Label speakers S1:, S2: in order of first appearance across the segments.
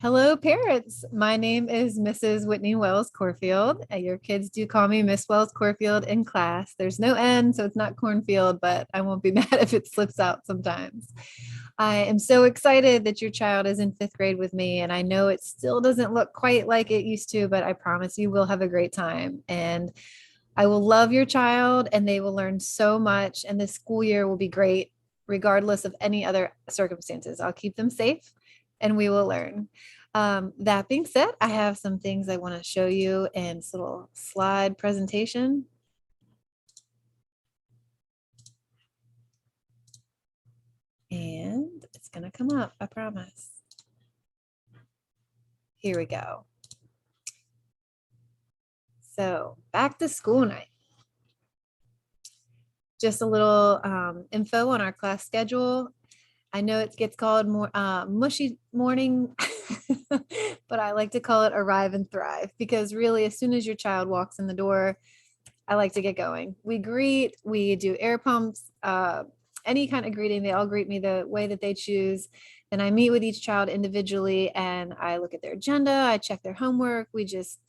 S1: Hello, parents. My name is Mrs. Whitney Wells-Corfield. Your kids do call me Miss Wells-Corfield in class. There's no N, so it's not cornfield, but I won't be mad if it slips out sometimes. I am so excited that your child is in fifth grade with me, and I know it still doesn't look quite like it used to, but I promise you will have a great time. And I will love your child, and they will learn so much, and this school year will be great, regardless of any other circumstances. I'll keep them safe, and we will learn. That being said, I have some things I want to show you in this little slide presentation. And it's going to come up, I promise. Here we go. So back to school night. Just a little info on our class schedule. I know it gets called more mushy morning, but I like to call it arrive and thrive because really, as soon as your child walks in the door, I like to get going. We greet, we do air pumps, any kind of greeting. They all greet me the way that they choose. Then I meet with each child individually and I look at their agenda. I check their homework. We just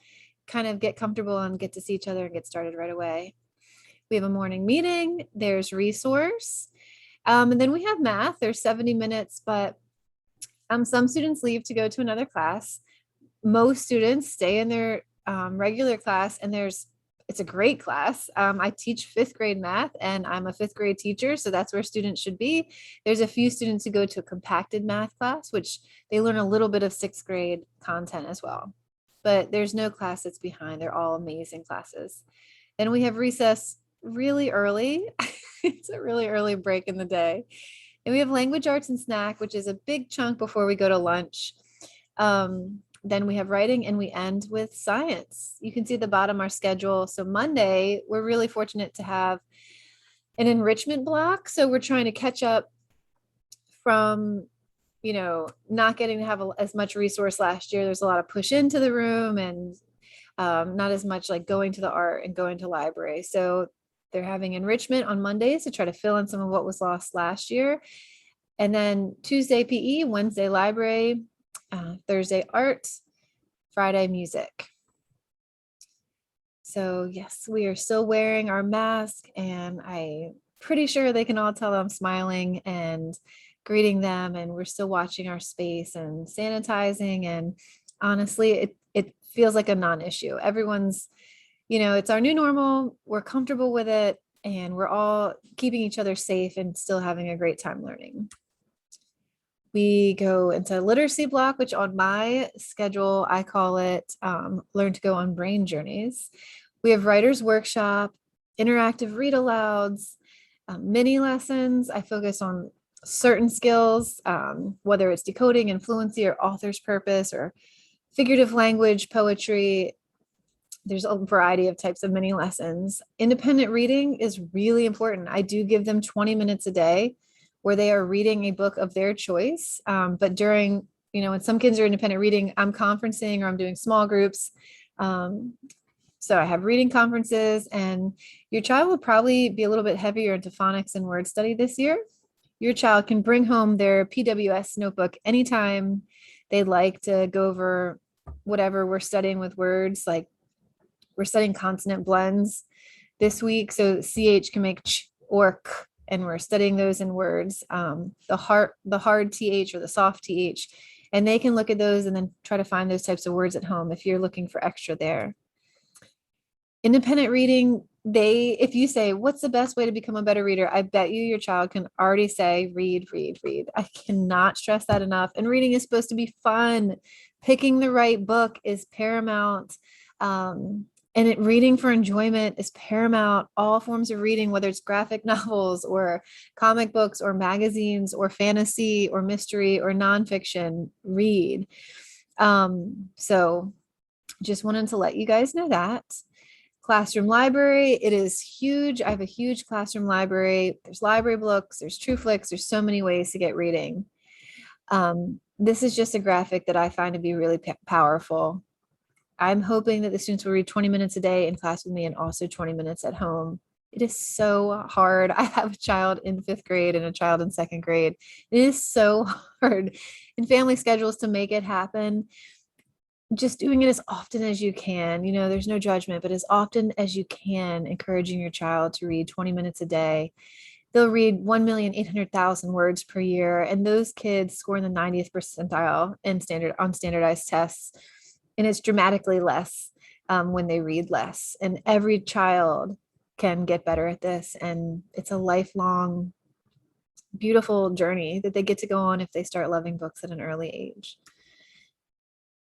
S1: kind of get comfortable and get to see each other and get started right away. We have a morning meeting. There's resource. And then we have math. There's 70 minutes, but some students leave to go to another class. Most students stay in their regular class, and it's a great class. I teach fifth grade math, and I'm a fifth grade teacher, so that's where students should be. There's a few students who go to a compacted math class, which they learn a little bit of sixth grade content as well. But there's no class that's behind. They're all amazing classes. Then we have recess really early. It's a really early break in the day. And we have language arts and snack, which is a big chunk before we go to lunch. Then we have writing and we end with science. You can see at the bottom our schedule. So Monday, we're really fortunate to have an enrichment block. So we're trying to catch up from, not getting to have as much resource last year. There's a lot of push into the room and not as much like going to the art and going to library. So they're having enrichment on Mondays to try to fill in some of what was lost last year. And then Tuesday PE, Wednesday library, Thursday art, Friday music. So yes, we are still wearing our mask, and I'm pretty sure they can all tell I'm smiling and greeting them, and we're still watching our space and sanitizing. And honestly, it feels like a non-issue. Everyone's, it's our new normal. We're comfortable with it, and we're all keeping each other safe and still having a great time learning. We go into literacy block, which on my schedule, I call it Learn to Go on Brain Journeys. We have writer's workshop, interactive read alouds, mini lessons. I focus on certain skills, whether it's decoding and fluency or author's purpose or figurative language, poetry. There's a variety of types of mini lessons. Independent reading is really important. I do give them 20 minutes a day where they are reading a book of their choice. But during, when some kids are independent reading, I'm conferencing or I'm doing small groups. So I have reading conferences, and your child will probably be a little bit heavier into phonics and word study this year. Your child can bring home their PWS notebook anytime they'd like to go over whatever we're studying with words. Like we're studying consonant blends this week. So CH can make ch or k, and we're studying those in words, the hard TH or the soft TH, and they can look at those and then try to find those types of words at home if you're looking for extra there. Independent reading, if you say, what's the best way to become a better reader? I bet you your child can already say, read, read, read. I cannot stress that enough. And reading is supposed to be fun. Picking the right book is paramount. And reading for enjoyment is paramount. All forms of reading, whether it's graphic novels or comic books or magazines or fantasy or mystery or nonfiction, read. So just wanted to let you guys know that. Classroom library, it is huge. I have a huge classroom library. There's library books, there's TrueFlix, there's so many ways to get reading. This is just a graphic that I find to be really powerful. I'm hoping that the students will read 20 minutes a day in class with me and also 20 minutes at home. It is so hard. I have a child in fifth grade and a child in second grade. It is so hard in family schedules to make it happen. Just doing it as often as you can, there's no judgment, but as often as you can, encouraging your child to read 20 minutes a day. They'll read 1,800,000 words per year. And those kids score in the 90th percentile on standardized tests. And it's dramatically less when they read less. And every child can get better at this. And it's a lifelong, beautiful journey that they get to go on if they start loving books at an early age.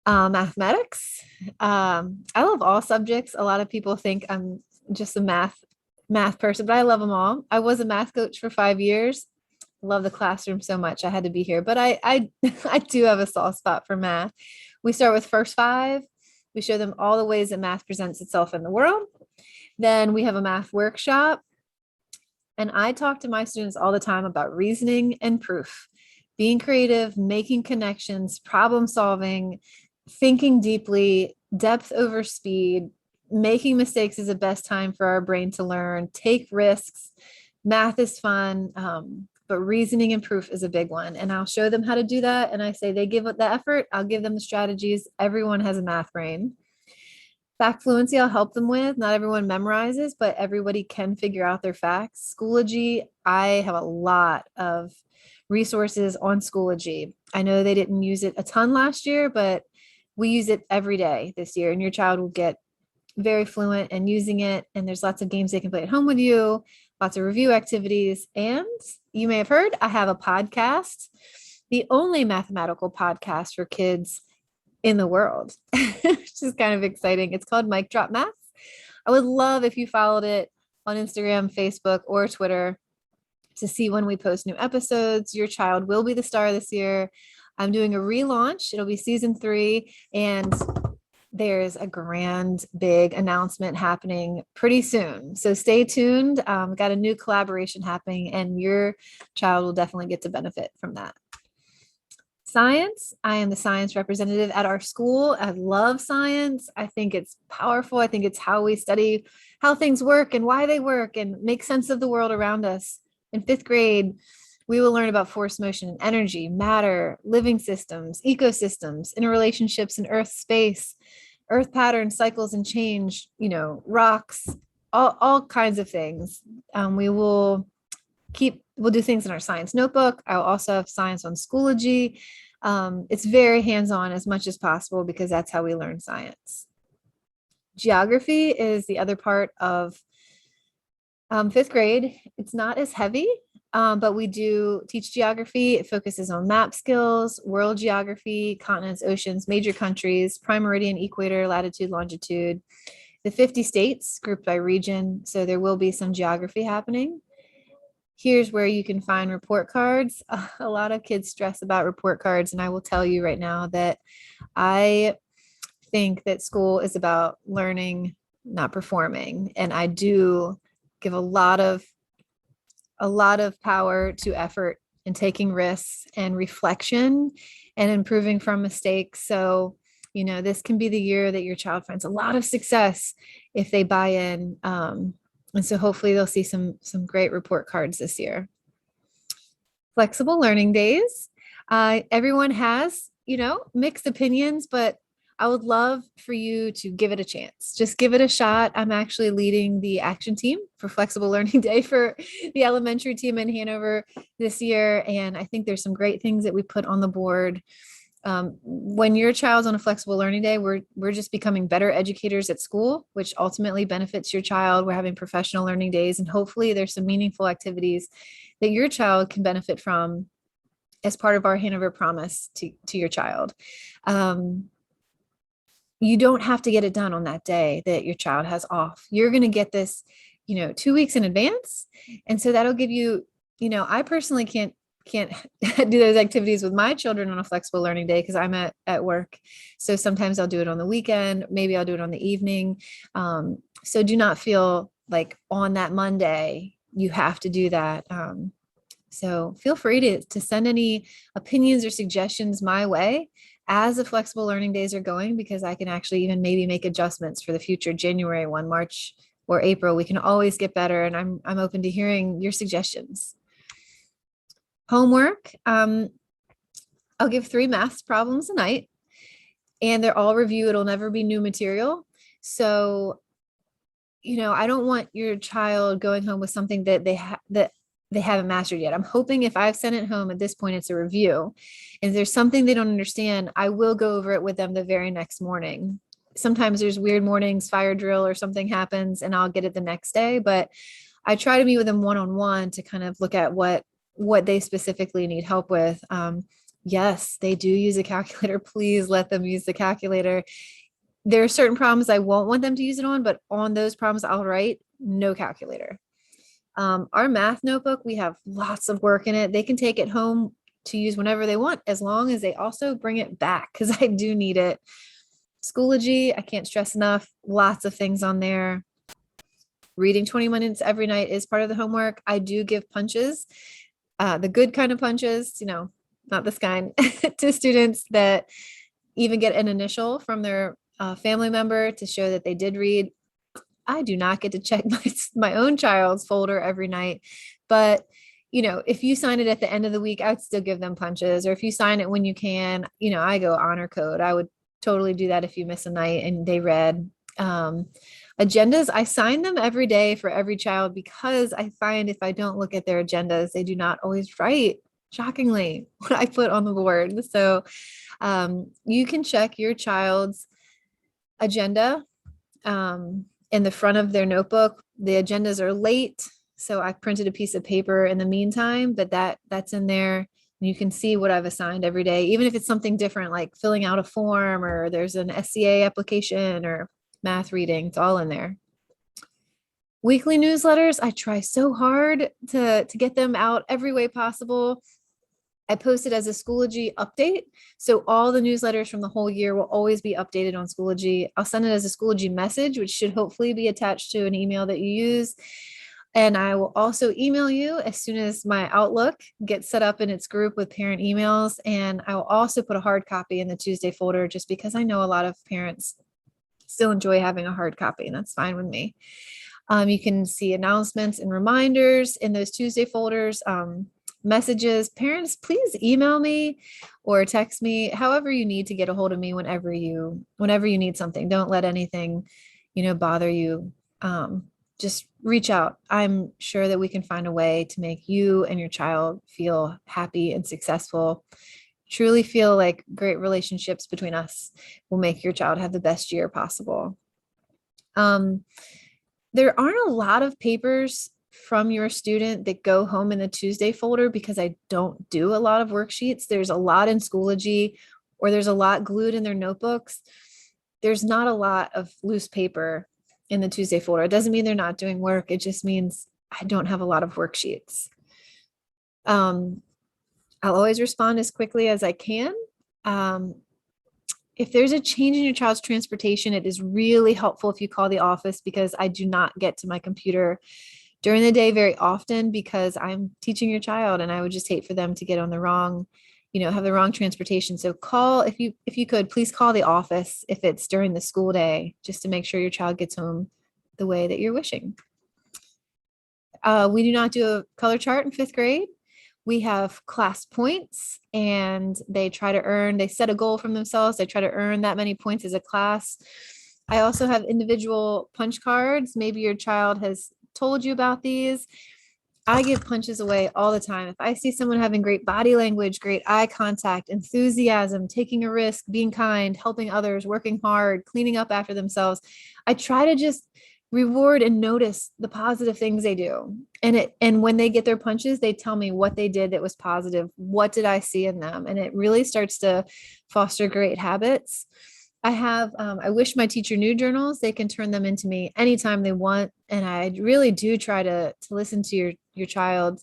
S1: Mathematics. I love all subjects. A lot of people think I'm just a math person, but I love them all. I was a math coach for 5 years. Love the classroom so much. I had to be here, but I I do have a soft spot for math. We start with first five. We show them all the ways that math presents itself in the world. Then we have a math workshop. And I talk to my students all the time about reasoning and proof, being creative, making connections, problem solving, thinking deeply, depth over speed. Making mistakes is the best time for our brain to learn. Take risks. Math is fun, but reasoning and proof is a big one. And I'll show them how to do that. And I say they give it the effort. I'll give them the strategies. Everyone has a math brain. Fact fluency, I'll help them with. Not everyone memorizes, but everybody can figure out their facts. Schoology, I have a lot of resources on Schoology. I know they didn't use it a ton last year, but we use it every day this year, and your child will get very fluent in using it. And there's lots of games they can play at home with you, lots of review activities. And you may have heard, I have a podcast, the only mathematical podcast for kids in the world, which is kind of exciting. It's called Mic Drop Math. I would love if you followed it on Instagram, Facebook, or Twitter to see when we post new episodes. Your child will be the star this year. I'm doing a relaunch. It'll be season 3, and there's a grand, big announcement happening pretty soon. So stay tuned. Got a new collaboration happening, and your child will definitely get to benefit from that. Science. I am the science representative at our school. I love science. I think it's powerful. I think it's how we study how things work and why they work and make sense of the world around us. In fifth grade, we will learn about force, motion, energy, matter, living systems, ecosystems, interrelationships in Earth space, Earth patterns, cycles and change, rocks, all kinds of things. We'll do things in our science notebook. I'll also have science on Schoology. It's very hands-on as much as possible because that's how we learn science. Geography is the other part of fifth grade. It's not as heavy, but we do teach geography. It focuses on map skills, world geography, continents, oceans, major countries, prime meridian, equator, latitude, longitude, the 50 states grouped by region. So there will be some geography happening. Here's where you can find report cards. A lot of kids stress about report cards, and I will tell you right now that I think that school is about learning, not performing. And I do give a lot of power to effort and taking risks and reflection and improving from mistakes. So, this can be the year that your child finds a lot of success if they buy in. And so hopefully they'll see some great report cards this year. Flexible learning days. Everyone has, mixed opinions, but I would love for you to give it a chance. Just give it a shot. I'm actually leading the action team for Flexible Learning Day for the elementary team in Hanover this year. And I think there's some great things that we put on the board. When your child's on a flexible learning day, we're just becoming better educators at school, which ultimately benefits your child. We're having professional learning days, and hopefully there's some meaningful activities that your child can benefit from as part of our Hanover promise to your child. You don't have to get it done on that day that your child has off. You're going to get this, 2 weeks in advance. And so that'll give you, I personally can't do those activities with my children on a flexible learning day because I'm at work. So sometimes I'll do it on the weekend. Maybe I'll do it on the evening. So do not feel like on that Monday, you have to do that. So feel free to send any opinions or suggestions my way as the flexible learning days are going, because I can actually even maybe make adjustments for the future January 1, March or April. We can always get better. And I'm open to hearing your suggestions. Homework. I'll give 3 math problems a night, and they're all review. It'll never be new material. So, I don't want your child going home with something that they haven't mastered yet. I'm hoping if I've sent it home at this point, it's a review. And if there's something they don't understand, I will go over it with them the very next morning. Sometimes there's weird mornings, fire drill or something happens, and I'll get it the next day. But I try to meet with them one-on-one to kind of look at what they specifically need help with. Yes, they do use a calculator. Please let them use the calculator. There are certain problems I won't want them to use it on, but on those problems I'll write no calculator. Our math notebook, we have lots of work in it. They can take it home to use whenever they want, as long as they also bring it back, because I do need it. Schoology, I can't stress enough, lots of things on there. Reading 20 minutes every night is part of the homework. I do give punches, the good kind of punches, not this kind, to students that even get an initial from their family member to show that they did read. I do not get to check my own child's folder every night, but if you sign it at the end of the week, I'd still give them punches. Or if you sign it when you can, I go honor code. I would totally do that if you miss a night and they read. Agendas, I sign them every day for every child, because I find if I don't look at their agendas, they do not always write, shockingly, what I put on the board. So you can check your child's agenda in the front of their notebook. The agendas are late, so I printed a piece of paper in the meantime, but that's in there. You can see what I've assigned every day, even if it's something different, like filling out a form, or there's an SCA application or math reading. It's all in there. Weekly newsletters, I try so hard to get them out every way possible. I post it as a Schoology update. So all the newsletters from the whole year will always be updated on Schoology. I'll send it as a Schoology message, which should hopefully be attached to an email that you use. And I will also email you as soon as my Outlook gets set up in its group with parent emails. And I will also put a hard copy in the Tuesday folder, just because I know a lot of parents still enjoy having a hard copy, and that's fine with me. You can see announcements and reminders in those Tuesday folders. Messages, parents, please email me or text me, however you need to get a hold of me whenever you need something. Don't let anything, bother you. Just reach out. I'm sure that we can find a way to make you and your child feel happy and successful. Truly feel like great relationships between us will make your child have the best year possible. There aren't a lot of papers from your student that go home in the Tuesday folder, because I don't do a lot of worksheets. There's a lot in Schoology, or there's a lot glued in their notebooks. There's not a lot of loose paper in the Tuesday folder. It doesn't mean they're not doing work. It just means I don't have a lot of worksheets. I'll always respond as quickly as I can. If there's a change in your child's transportation, it is really helpful if you call the office, because I do not get to my computer during the day very often, because I'm teaching your child, and I would just hate for them to get on the wrong, have the wrong transportation. So call, if you could, please call the office if it's during the school day, just to make sure your child gets home the way that you're wishing. We do not do a color chart in 5th grade. We have class points, and they set a goal from themselves. They try to earn that many points as a class. I also have individual punch cards. Maybe your child has told you about these. I give punches away all the time. If I see someone having great body language, great eye contact, enthusiasm, taking a risk, being kind, helping others, working hard, cleaning up after themselves, I try to just reward and notice the positive things they do. And when they get their punches, they tell me what they did that was positive. What did I see in them? And it really starts to foster great habits. I wish my teacher knew journals. They can turn them into me anytime they want. And I really do try to listen to your child.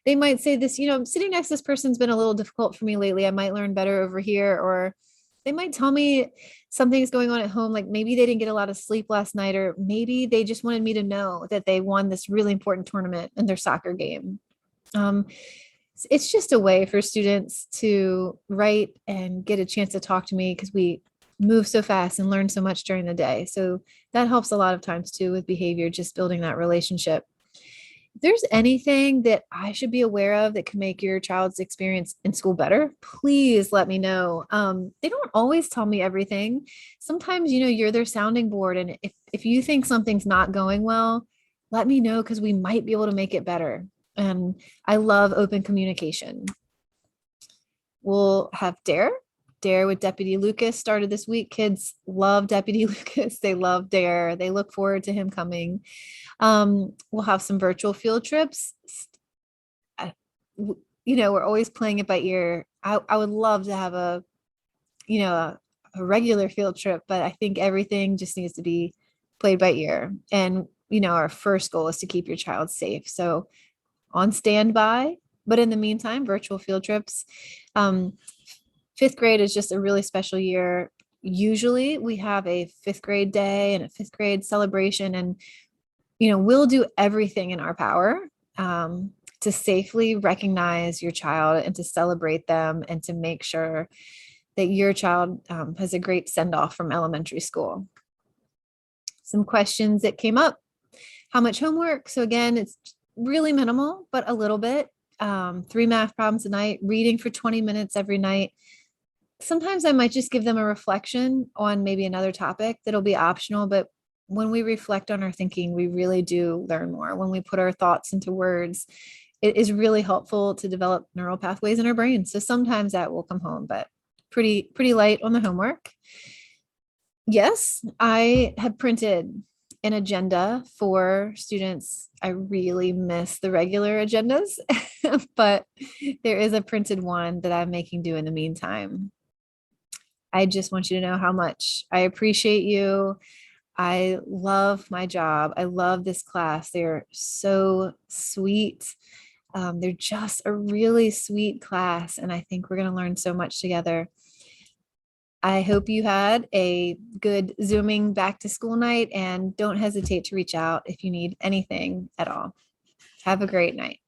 S1: They might say this, sitting next to this person's been a little difficult for me lately. I might learn better over here. Or they might tell me something's going on at home. Like maybe they didn't get a lot of sleep last night, or maybe they just wanted me to know that they won this really important tournament in their soccer game. It's just a way for students to write and get a chance to talk to me, because we move so fast and learn so much during the day. So that helps a lot of times too with behavior, just building that relationship. If there's anything that I should be aware of that can make your child's experience in school better, please let me know. They don't always tell me everything. Sometimes, you're their sounding board. And if you think something's not going well, let me know because we might be able to make it better. And I love open communication. We'll have Dare with Deputy Lucas started this week. Kids love Deputy Lucas. They love Dare. They look forward to him coming. We'll have some virtual field trips. We're always playing it by ear. I would love to have a regular field trip, but I think everything just needs to be played by ear. And, our first goal is to keep your child safe. So on standby, but in the meantime, virtual field trips. Fifth grade is just a really special year. Usually we have a fifth grade day and a fifth grade celebration, and we'll do everything in our power to safely recognize your child and to celebrate them and to make sure that your child has a great send-off from elementary school. Some questions that came up. How much homework? So again, it's really minimal, but a little bit. 3 math problems a night, reading for 20 minutes every night. Sometimes I might just give them a reflection on maybe another topic that'll be optional, but when we reflect on our thinking, we really do learn more. When we put our thoughts into words, it is really helpful to develop neural pathways in our brain. So sometimes that will come home, but pretty light on the homework. Yes, I have printed an agenda for students. I really miss the regular agendas, but there is a printed one that I'm making do in the meantime. I just want you to know how much I appreciate you. I love my job. I love this class. They're so sweet. They're just a really sweet class, and I think we're going to learn so much together. I hope you had a good Zooming back to school night, and don't hesitate to reach out if you need anything at all. Have a great night.